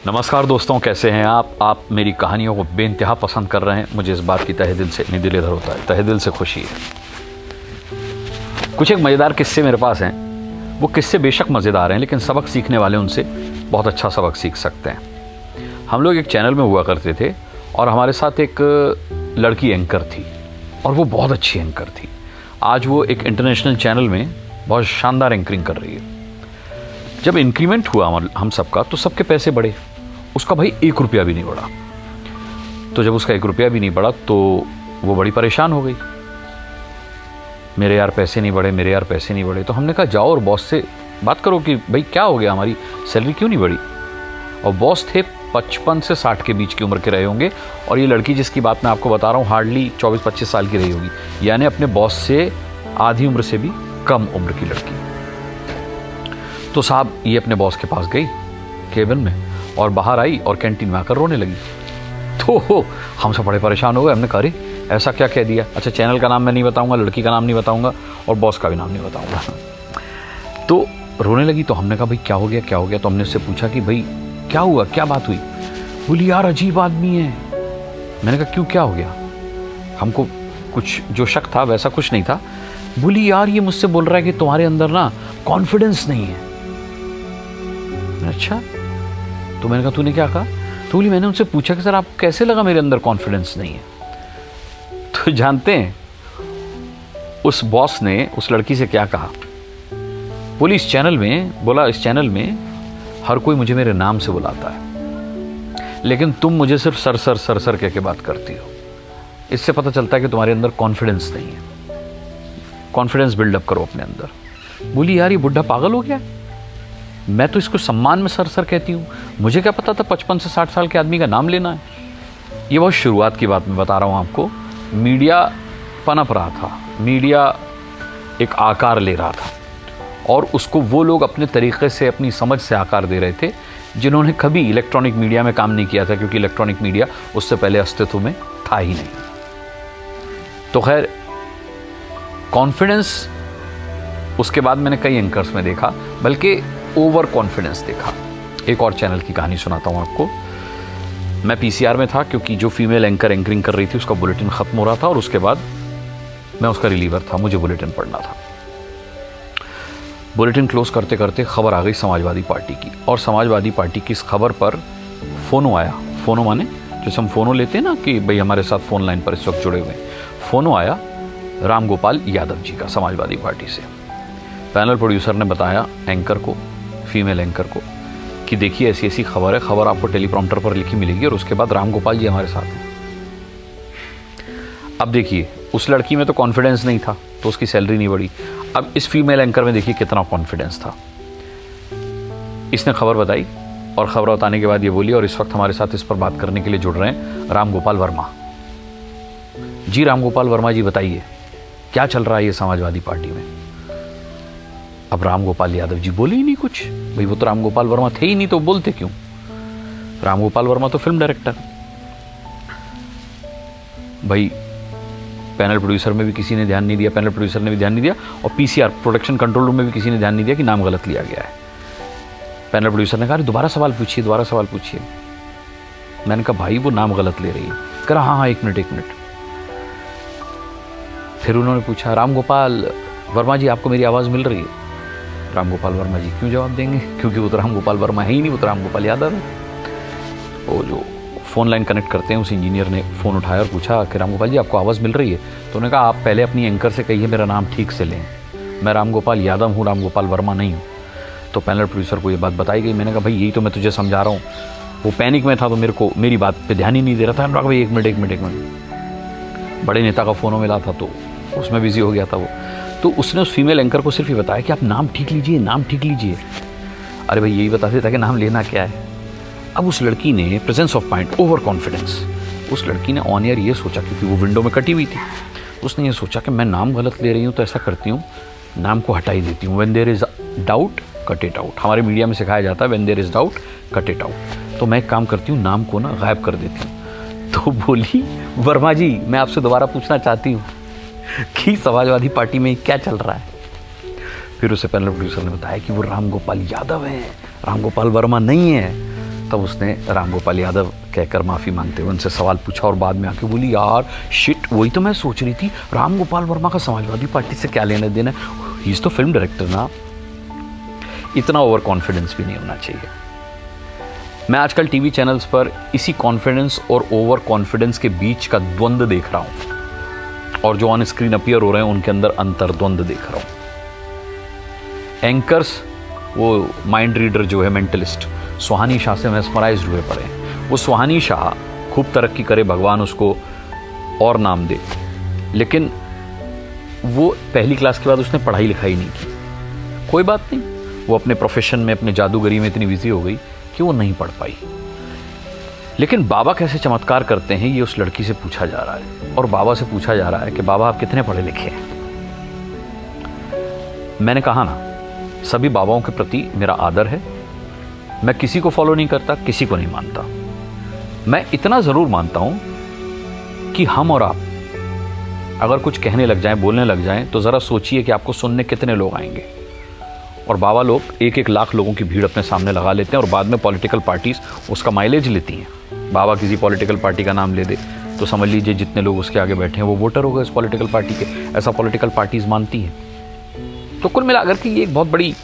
नमस्कार दोस्तों, कैसे हैं आप मेरी कहानियों को बेइंतहा पसंद कर रहे हैं। मुझे इस बात की तहे दिल से, नहीं दिल इधर होता है, तहे दिल से खुशी है। कुछ एक मज़ेदार किस्से मेरे पास हैं। वो किस्से बेशक मज़ेदार हैं, लेकिन सबक सीखने वाले उनसे बहुत अच्छा सबक सीख सकते हैं। हम लोग एक चैनल में हुआ करते थे और हमारे साथ एक लड़की एंकर थी और वो बहुत अच्छी एंकर थी। आज वो एक इंटरनेशनल चैनल में बहुत शानदार एंकरिंग कर रही है। जब इंक्रीमेंट हुआ हम सबका, तो सबके पैसे बढ़े, उसका भाई 1 रुपया भी नहीं बढ़ा। तो जब उसका 1 रुपया भी नहीं बढ़ा तो वो बड़ी परेशान हो गई। मेरे यार पैसे नहीं बढ़े, मेरे यार पैसे नहीं बढ़े। तो हमने कहा जाओ और बॉस से बात करो कि भाई क्या हो गया, हमारी सैलरी क्यों नहीं बढ़ी। और बॉस थे 55 से 60 के बीच की उम्र के रहे होंगे, और ये लड़की जिसकी बात मैं आपको बता रहा हूँ हार्डली 24-25 साल की रही होगी, यानी अपने बॉस से आधी उम्र से भी कम उम्र की लड़की। तो साहब ये अपने बॉस के पास गई केबिन में और बाहर आई और कैंटीन में आकर रोने लगी। तो हम सब बड़े परेशान हो गए। हमने कहा अरे ऐसा क्या कह दिया। अच्छा, चैनल का नाम मैं नहीं बताऊंगा, लड़की का नाम नहीं बताऊंगा और बॉस का भी नाम नहीं बताऊंगा। तो रोने लगी। तो हमने कहा भाई क्या हो गया, क्या हो गया। तो हमने उससे पूछा कि भाई क्या हुआ, क्या बात हुई। बोली यार अजीब आदमी है। मैंने कहा क्यों, क्या हो गया। हमको कुछ जो शक था वैसा कुछ नहीं था। बोली यार ये मुझसे बोल रहा है कि तुम्हारे अंदर ना कॉन्फिडेंस नहीं है। अच्छा, तो मैंने कहा तूने क्या कहा। तो बोली मैंने उनसे पूछा कि सर आपको कैसे लगा मेरे अंदर कॉन्फिडेंस नहीं है। तो जानते हैं उस बॉस ने उस लड़की से क्या कहा। बोली इस चैनल में हर कोई मुझे मेरे नाम से बुलाता है, लेकिन तुम मुझे सिर्फ सर कह के बात करती हो। इससे पता चलता है कि तुम्हारे अंदर कॉन्फिडेंस नहीं है। कॉन्फिडेंस बिल्डअप करो अपने अंदर। बोली यार ये बुढ़ा पागल हो गया, मैं तो इसको सम्मान में सर कहती हूँ, मुझे क्या पता था 55 से 60 साल के आदमी का नाम लेना है। ये बहुत शुरुआत की बात मैं बता रहा हूँ आपको। मीडिया पनप रहा था, मीडिया एक आकार ले रहा था और उसको वो लोग अपने तरीक़े से, अपनी समझ से आकार दे रहे थे जिन्होंने कभी इलेक्ट्रॉनिक मीडिया में काम नहीं किया था, क्योंकि इलेक्ट्रॉनिक मीडिया उससे पहले अस्तित्व में था ही नहीं। तो खैर कॉन्फिडेंस उसके बाद मैंने कई एंकर्स में देखा, बल्कि ओवर कॉन्फिडेंस देखा। एक और चैनल की कहानी सुनाता हूँ आपको। मैं पीसीआर में था, क्योंकि जो फीमेल एंकर एंकरिंग कर रही थी उसका बुलेटिन ख़त्म हो रहा था और उसके बाद मैं उसका रिलीवर था, मुझे बुलेटिन पढ़ना था। बुलेटिन क्लोज करते करते खबर आ गई समाजवादी पार्टी की, और समाजवादी पार्टी की इस खबर पर फ़ोनो आया। फ़ोनो माने जैसे हम फ़ोनो लेते हैं ना कि भाई हमारे साथ फ़ोन लाइन पर इस वक्त जुड़े हुए हैं। फ़ोनो आया राम गोपाल यादव जी का, समाजवादी पार्टी से। पैनल प्रोड्यूसर ने बताया एंकर को, फीमेल एंकर को, कि देखिए ऐसी ऐसी खबर है, खबर आपको टेलीप्रॉम्प्टर पर लिखी मिलेगी और उसके बाद राम गोपाल जी हमारे साथ हैं। अब देखिए उस लड़की में तो कॉन्फिडेंस नहीं था, तो उसकी सैलरी नहीं बढ़ी। अब इस फीमेल एंकर में देखिए कितना कॉन्फिडेंस था। इसने खबर बताई और खबर बताने के बाद ये बोली, और इस वक्त हमारे साथ इस पर बात करने के लिए जुड़ रहे हैं राम गोपाल वर्मा जी। राम गोपाल वर्मा जी बताइए क्या चल रहा है ये समाजवादी पार्टी में। अब राम गोपाल यादव जी बोले ही नहीं कुछ। भाई वो तो राम गोपाल वर्मा थे ही नहीं, तो बोलते क्यों। राम गोपाल वर्मा तो फिल्म डायरेक्टर। भाई पैनल प्रोड्यूसर में भी किसी ने ध्यान नहीं दिया, पैनल प्रोड्यूसर ने भी ध्यान नहीं दिया, और पीसीआर प्रोडक्शन कंट्रोल रूम में भी किसी ने ध्यान नहीं दिया कि नाम गलत लिया गया है। पैनल प्रोड्यूसर ने कहा दोबारा सवाल पूछिए, दोबारा सवाल पूछिए। मैंने कहा भाई वो नाम गलत ले रही है। कह रहा हाँ 1 मिनट। फिर उन्होंने पूछा राम गोपाल वर्मा जी आपको मेरी आवाज़ मिल रही है। राम गोपाल वर्मा जी क्यों जवाब देंगे, क्योंकि वो तो राम गोपाल वर्मा है ही नहीं, वो तो राम गोपाल यादव है। वो जो फ़ोन लाइन कनेक्ट करते हैं उस इंजीनियर ने फ़ोन उठाया और पूछा कि राम गोपाल जी आपको आवाज़ मिल रही है। तो उन्होंने कहा आप पहले अपनी एंकर से कहिए मेरा नाम ठीक से लें, मैं राम गोपाल यादव हूँ, राम गोपाल वर्मा नहीं हूँ। तो पैनल प्रोड्यूसर को ये बात बताई गई। मैंने कहा भाई यही तो मैं तुझे समझा रहा हूँ। वो पैनिक में था तो मेरी बात पर ध्यान ही नहीं दे रहा था। भाई 1 मिनट। बड़े नेता का फ़ोन मिला था तो उसमें बिजी हो गया था वो। तो उसने उस फीमेल एंकर को सिर्फ ये बताया कि आप नाम ठीक लीजिए, नाम ठीक लीजिए। अरे भाई यही बता देता कि नाम लेना क्या है। अब उस लड़की ने presence of mind, over confidence, उस लड़की ने ऑन एयर ये सोचा, क्योंकि वो विंडो में कटी हुई थी, उसने ये सोचा कि मैं नाम गलत ले रही हूँ तो ऐसा करती हूँ नाम को हटा ही देती हूँ। When there is doubt cut it out. हमारे मीडिया में सिखाया जाता है when there is doubt cut it out. तो मैं एक काम करती हूँ, नाम को ना गायब कर देती हूँ। तो बोली वर्मा जी मैं आपसे दोबारा पूछना चाहती हूँ कि समाजवादी पार्टी में क्या चल रहा है। फिर उसे पैनल प्रोड्यूसर ने बताया कि वो राम गोपाल यादव हैं, राम गोपाल वर्मा नहीं है। तब उसने राम गोपाल यादव कहकर माफ़ी मांगते हुए उनसे सवाल पूछा और बाद में आके बोली, यार शिट, वही तो मैं सोच रही थी, राम गोपाल वर्मा का समाजवादी पार्टी से क्या लेना देना, ही इज़ तो फिल्म डायरेक्टर ना। इतना ओवर कॉन्फिडेंस भी नहीं होना चाहिए। मैं आजकल टीवी चैनल्स पर इसी कॉन्फिडेंस और ओवर कॉन्फिडेंस के बीच का द्वंद्व देख रहा हूँ, और जो ऑन स्क्रीन अपीयर हो रहे हैं उनके अंदर अंतर्द्वंद देख रहा हूँ। एंकर्स वो माइंड रीडर जो है, मेंटलिस्ट, सुहानी शाह से मेस्मराइज्ड हुए पड़े हैं। वो सुहानी शाह खूब तरक्की करे, भगवान उसको और नाम दे, लेकिन वो पहली क्लास के बाद उसने पढ़ाई लिखाई नहीं की। कोई बात नहीं, वो अपने प्रोफेशन में, अपने जादूगरी में इतनी बिजी हो गई कि वो नहीं पढ़ पाई। लेकिन बाबा कैसे चमत्कार करते हैं ये उस लड़की से पूछा जा रहा है, और बाबा से पूछा जा रहा है कि बाबा आप कितने पढ़े लिखे हैं। मैंने कहा ना, सभी बाबाओं के प्रति मेरा आदर है। मैं किसी को फॉलो नहीं करता, किसी को नहीं मानता। मैं इतना ज़रूर मानता हूं कि हम और आप अगर कुछ कहने लग जाएं, बोलने लग जाएं, तो ज़रा सोचिए कि आपको सुनने कितने लोग आएंगे। और बाबा लोग 1-1 लाख लोगों की भीड़ अपने सामने लगा लेते हैं, और बाद में पॉलिटिकल पार्टीज़ उसका माइलेज लेती हैं। बाबा किसी पॉलिटिकल पार्टी का नाम ले दे तो समझ लीजिए जितने लोग उसके आगे बैठे हैं वो वोटर हो गए उस पॉलिटिकल पार्टी के। ऐसा पॉलिटिकल पार्टीज़ मानती हैं। तो कुल मिलाकर के ये एक बहुत बड़ी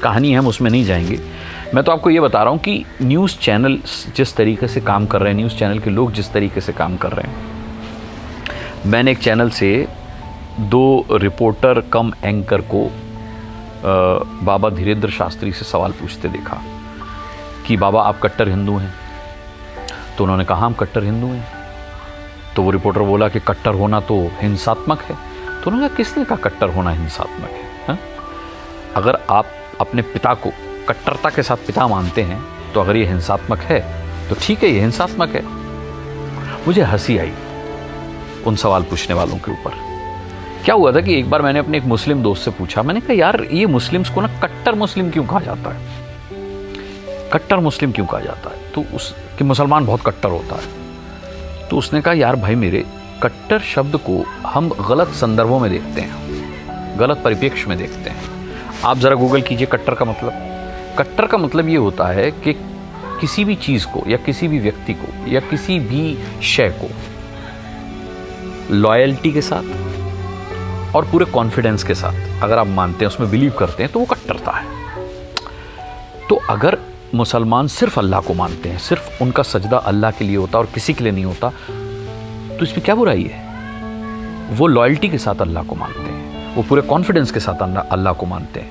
कहानी है, हम उसमें नहीं जाएंगे। मैं तो आपको ये बता रहा हूँ कि न्यूज़ चैनल जिस तरीके से काम कर रहे हैं, न्यूज़ चैनल के लोग जिस तरीके से काम कर रहे हैं। मैंने एक चैनल से 2 रिपोर्टर कम एंकर को बाबा धीरेन्द्र शास्त्री से सवाल पूछते देखा कि बाबा आप कट्टर हिंदू हैं? तो उन्होंने कहा हम कट्टर हिंदू हैं। तो वो रिपोर्टर बोला कि कट्टर होना तो हिंसात्मक है। तो उन्होंने कहा किसने कहा कट्टर होना हिंसात्मक है? हा? अगर आप अपने पिता को कट्टरता के साथ पिता मानते हैं तो अगर ये हिंसात्मक है तो ठीक है, ये हिंसात्मक है। मुझे हंसी आई उन सवाल पूछने वालों के ऊपर। क्या हुआ था कि एक बार मैंने अपने एक मुस्लिम दोस्त से पूछा, मैंने कहा यार ये मुस्लिम्स को ना कट्टर मुस्लिम क्यों कहा जाता है? कट्टर मुस्लिम क्यों कहा जाता है? तो कि मुसलमान बहुत कट्टर होता है। तो उसने कहा यार भाई मेरे, कट्टर शब्द को हम गलत संदर्भों में देखते हैं, गलत परिप्रेक्ष्य में देखते हैं। आप ज़रा गूगल कीजिए कट्टर का मतलब। कट्टर का मतलब ये होता है कि किसी भी चीज़ को या किसी भी व्यक्ति को या किसी भी शय को लॉयल्टी के साथ और पूरे कॉन्फिडेंस के साथ अगर आप मानते हैं, उसमें बिलीव करते हैं, तो वो कट्टरता है। तो अगर मुसलमान सिर्फ अल्लाह को मानते हैं, सिर्फ उनका सजदा अल्लाह के लिए होता और किसी के लिए नहीं होता, तो इसमें क्या बुराई है? वो लॉयल्टी के साथ अल्लाह को मानते हैं, वो पूरे कॉन्फिडेंस के साथ अल्लाह को मानते हैं,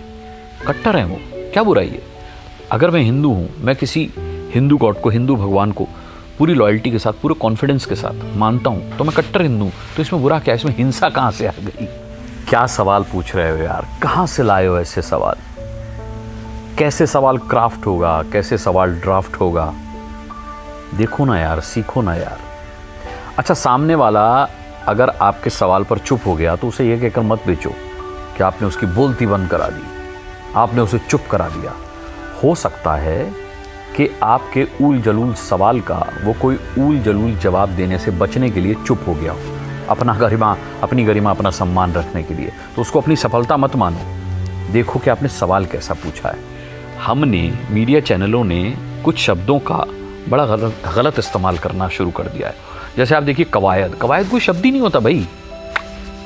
कट्टर हैं वो, क्या बुराई है? अगर मैं हिंदू हूँ, मैं किसी हिंदू गॉड को, हिंदू भगवान को पूरी लॉयल्टी के साथ, पूरे कॉन्फिडेंस के साथ मानता हूँ, तो मैं कट्टर हिंदू। तो इसमें बुरा क्या है? इसमें हिंसा कहाँ से आ गई? क्या सवाल पूछ रहे हो यार, कहाँ से लाए हो ऐसे सवाल? कैसे सवाल क्राफ्ट होगा, कैसे सवाल ड्राफ्ट होगा? देखो ना यार, सीखो ना यार। अच्छा, सामने वाला अगर आपके सवाल पर चुप हो गया तो उसे ये कहकर मत बेचो कि आपने उसकी बोलती बंद करा दी, आपने उसे चुप करा दिया। हो सकता है कि आपके ऊल जलूल सवाल का वो कोई ऊल जलूल जवाब देने से बचने के लिए चुप हो गया हो, अपनी गरिमा, अपना सम्मान रखने के लिए। तो उसको अपनी सफलता मत मानो, देखो कि आपने सवाल कैसा पूछा है। हमने, मीडिया चैनलों ने कुछ शब्दों का बड़ा गलत इस्तेमाल करना शुरू कर दिया है। जैसे आप देखिए कवायद कोई शब्द ही नहीं होता भाई,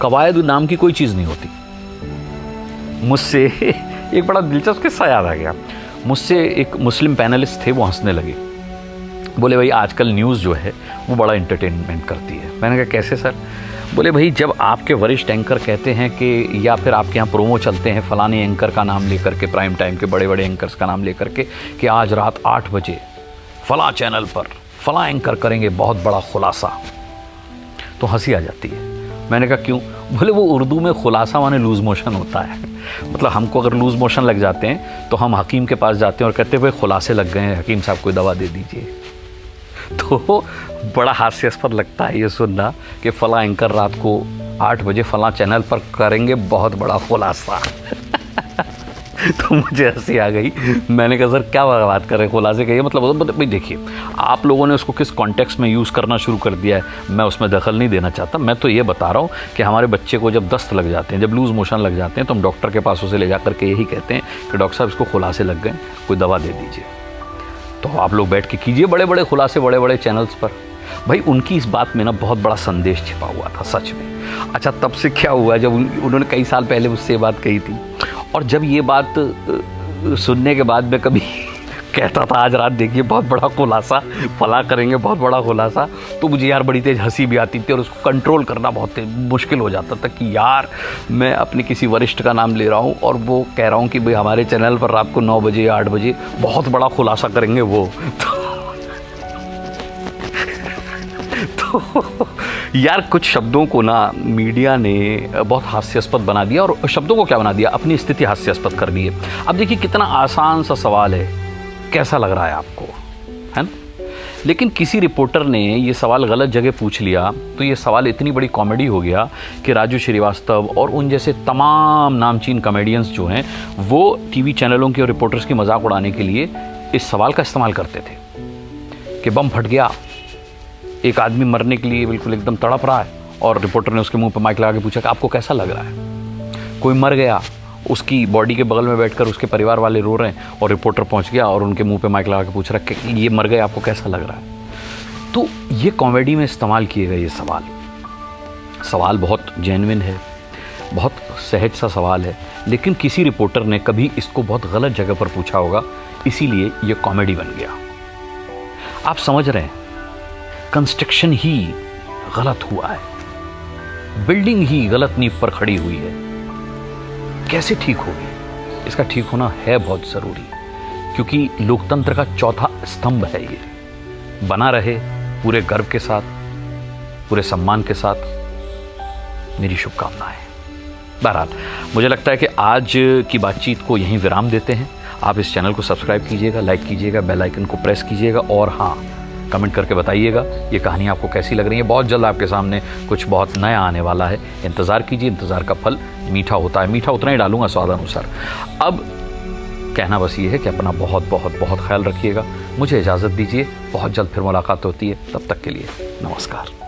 कवायद नाम की कोई चीज़ नहीं होती। मुझसे एक बड़ा दिलचस्प किस्सा याद आ गया। मुझसे एक मुस्लिम पैनलिस्ट थे, वो हंसने लगे, बोले भाई आजकल न्यूज़ जो है वो बड़ा इंटरटेनमेंट करती है। मैंने कहा कैसे सर? बोले भाई जब आपके वरिष्ठ एंकर कहते हैं कि, या फिर आपके यहाँ प्रोमो चलते हैं फलाने एंकर का नाम लेकर के, प्राइम टाइम के बड़े बड़े एंकर्स का नाम लेकर के, कि आज रात 8 बजे फला चैनल पर फला एंकर करेंगे बहुत बड़ा खुलासा, तो हंसी आ जाती है। मैंने कहा क्यों? बोले वो उर्दू में खुलासा माने लूज़ मोशन होता है। मतलब हमको अगर लूज़ मोशन लग जाते हैं तो हम हकीम के पास जाते हैं और कहते हैं भाई खुलासे लग गए हैं, हकीम साहब कोई दवा दे दीजिए। तो बड़ा हास्यास्पद लगता है ये सुनना कि फ़ला एंकर रात को 8 बजे फ़ला चैनल पर करेंगे बहुत बड़ा खुलासा। तो मुझे हंसी आ गई। मैंने कहा सर क्या बात कर रहे हैं, खुलासे का ये मतलब? भाई देखिए, आप लोगों ने उसको किस कॉन्टेक्स्ट में यूज़ करना शुरू कर दिया है, मैं उसमें दखल नहीं देना चाहता। मैं तो ये बता रहा हूँ कि हमारे बच्चे को जब दस्त लग जाते हैं, जब लूज़ मोशन लग जाते हैं, तो हम डॉक्टर के पास उसे ले जा करके यही कहते हैं कि डॉक्टर साहब इसको खुलासे लग गए, कोई दवा दे दीजिए। तो आप लोग बैठ के कीजिए बड़े बड़े खुलासे बड़े बड़े चैनल्स पर। भाई उनकी इस बात में ना बहुत बड़ा संदेश छिपा हुआ था सच में। अच्छा तब से क्या हुआ, जब उन्होंने कई साल पहले मुझसे ये बात कही थी, और जब ये बात सुनने के बाद मैं कभी कहता था आज रात देखिए बहुत बड़ा खुलासा फला करेंगे, बहुत बड़ा खुलासा, तो मुझे यार बड़ी तेज हंसी भी आती थी और उसको कंट्रोल करना बहुत मुश्किल हो जाता था कि यार मैं अपने किसी वरिष्ठ का नाम ले रहा हूँ और वो कह रहा हूँ कि भाई हमारे चैनल पर रात को 9 बजे या 8 बजे बहुत बड़ा खुलासा करेंगे वो तो यार कुछ शब्दों को ना मीडिया ने बहुत हास्यास्पद बना दिया, और शब्दों को क्या बना दिया, अपनी स्थिति हास्यास्पद कर दी है। अब देखिए कितना आसान सा सवाल है, कैसा लग रहा है आपको, है ना? लेकिन किसी रिपोर्टर ने ये सवाल गलत जगह पूछ लिया तो ये सवाल इतनी बड़ी कॉमेडी हो गया कि राजू श्रीवास्तव और उन जैसे तमाम नामचीन कॉमेडियंस जो हैं वो टीवी चैनलों के और रिपोर्टर्स की मजाक उड़ाने के लिए इस सवाल का इस्तेमाल करते थे कि बम फट गया, एक आदमी मरने के लिए बिल्कुल एकदम तड़प रहा है, और रिपोर्टर ने उसके मुंह पर माइक लगा के पूछा कि आपको कैसा लग रहा है। कोई मर गया, उसकी बॉडी के बगल में बैठकर उसके परिवार वाले रो रहे हैं और रिपोर्टर पहुंच गया और उनके मुंह पे माइक लगा के पूछ रहा है कि ये मर गए, आपको कैसा लग रहा है। तो ये कॉमेडी में इस्तेमाल किए गए ये सवाल बहुत जेन्युइन है, बहुत सहज सा सवाल है, लेकिन किसी रिपोर्टर ने कभी इसको बहुत गलत जगह पर पूछा होगा, इसीलिए ये कॉमेडी बन गया। आप समझ रहे हैं, कंस्ट्रक्शन ही गलत हुआ है, बिल्डिंग ही गलत नींव पर खड़ी हुई है, कैसे ठीक होगी? इसका ठीक होना है बहुत ज़रूरी, क्योंकि लोकतंत्र का चौथा स्तंभ है ये, बना रहे पूरे गर्व के साथ, पूरे सम्मान के साथ, मेरी शुभकामनाएं। बहरहाल मुझे लगता है कि आज की बातचीत को यहीं विराम देते हैं। आप इस चैनल को सब्सक्राइब कीजिएगा, लाइक कीजिएगा, बेल आइकन को प्रेस कीजिएगा, और हाँ, कमेंट करके बताइएगा ये कहानी आपको कैसी लग रही है। बहुत जल्द आपके सामने कुछ बहुत नया आने वाला है, इंतज़ार कीजिए, इंतज़ार का फल मीठा होता है, मीठा उतना ही डालूंगा स्वाद अनुसार। अब कहना बस ये है कि अपना बहुत बहुत बहुत ख्याल रखिएगा। मुझे इजाज़त दीजिए, बहुत जल्द फिर मुलाकात होती है, तब तक के लिए नमस्कार।